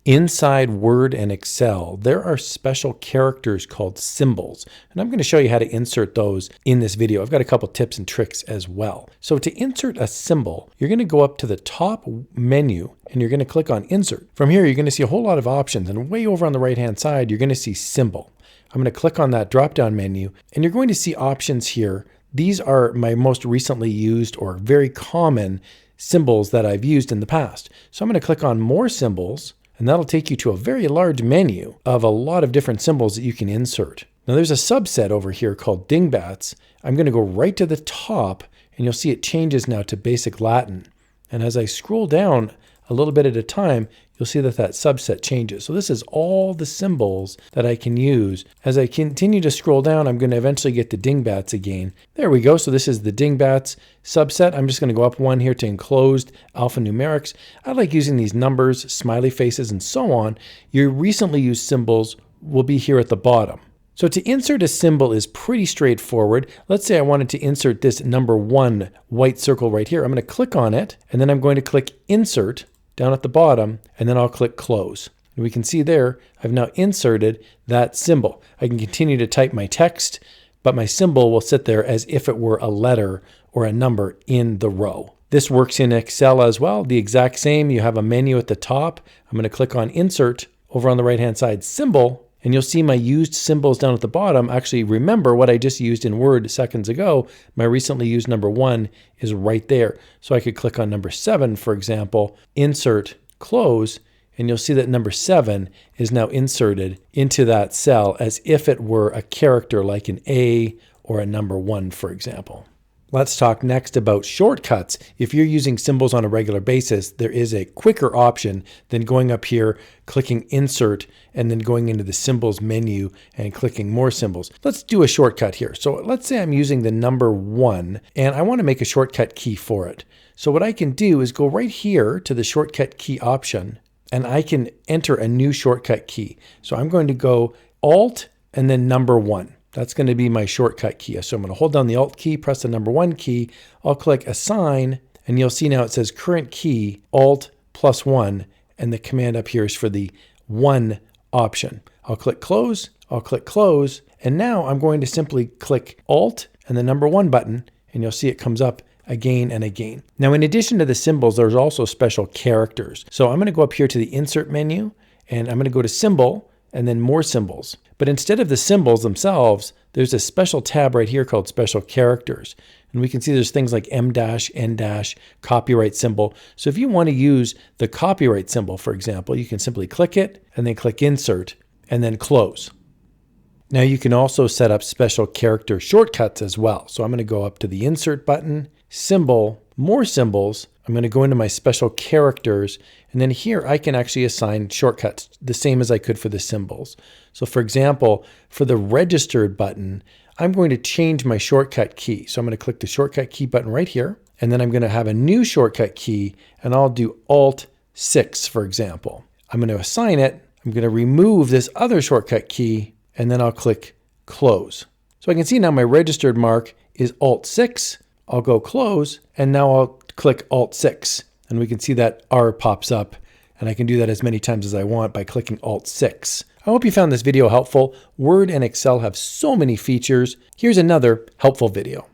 Inside Word and Excel, there are special characters called symbols, and I'm going to show you how to insert those in this video. I've got a couple tips and tricks as well. So to insert a symbol, you're going to go up to the top menu and you're going to click on Insert. From here, you're going to see a whole lot of options, and way over on the right-hand side, you're going to see Symbol. I'm going to click on that drop-down menu, and you're going to see options here. These are my most recently used or very common symbols that I've used in the past. So I'm going to click on More Symbols, and that'll take you to a very large menu of a lot of different symbols that you can insert. Now there's a subset over here called dingbats. I'm going to go right to the top, and you'll see it changes now to Basic Latin. And as I scroll down a little bit at a time, you'll see that that subset changes. So this is all the symbols that I can use. As I continue to scroll down, I'm going to eventually get to dingbats again. There we go. So this is the dingbats subset. I'm just going to go up one here to enclosed alphanumerics. I like using these numbers, smiley faces, and so on. Your recently used symbols will be here at the bottom. So to insert a symbol is pretty straightforward. Let's say I wanted to insert this number 1 white circle right here. I'm going to click on it, and then I'm going to click Insert down at the bottom, and then I'll click Close. And we can see there, I've now inserted that symbol. I can continue to type my text, but my symbol will sit there as if it were a letter or a number in the row. This works in Excel as well, the exact same. You have a menu at the top. I'm going to click on Insert over on the right-hand side, Symbol, and you'll see my used symbols down at the bottom. Actually, remember what I just used in Word seconds ago. My recently used number 1 is right there. So I could click on number 7, for example, Insert, Close, and you'll see that number 7 is now inserted into that cell as if it were a character like an A or a number 1, for example. Let's talk next about shortcuts. If you're using symbols on a regular basis, there is a quicker option than going up here, clicking Insert, and then going into the Symbols menu and clicking More Symbols. Let's do a shortcut here. So let's say I'm using the number 1, and I want to make a shortcut key for it. So what I can do is go right here to the shortcut key option, and I can enter a new shortcut key. So I'm going to go Alt and then number 1. That's going to be my shortcut key. So I'm going to hold down the Alt key, press the number 1 key. I'll click Assign, and you'll see now it says current key, Alt plus 1, and the command up here is for the 1 option. I'll click Close, I'll click Close, and now I'm going to simply click Alt and the number 1 button, and you'll see it comes up again and again. Now, in addition to the symbols, there's also special characters. So I'm going to go up here to the Insert menu, and I'm going to go to Symbol, and then More Symbols. But instead of the symbols themselves, there's a special tab right here called Special Characters. And we can see there's things like M-, N-, copyright symbol. So if you want to use the copyright symbol, for example, you can simply click it and then click Insert and then Close. Now you can also set up special character shortcuts as well. So I'm going to go up to the Insert button, Symbol, More Symbols. I'm going to go into my special characters, and then here I can actually assign shortcuts the same as I could for the symbols. So for example, for the registered button, I'm going to change my shortcut key. So I'm going to click the shortcut key button right here, and then I'm going to have a new shortcut key, and I'll do Alt 6, for example. I'm going to assign it. I'm going to remove this other shortcut key, and then I'll click Close. So I can see now my registered mark is Alt 6. I'll go Close, and now I'll click Alt 6, and we can see that R pops up, and I can do that as many times as I want by clicking Alt 6. I hope you found this video helpful. Word and Excel have so many features. Here's another helpful video.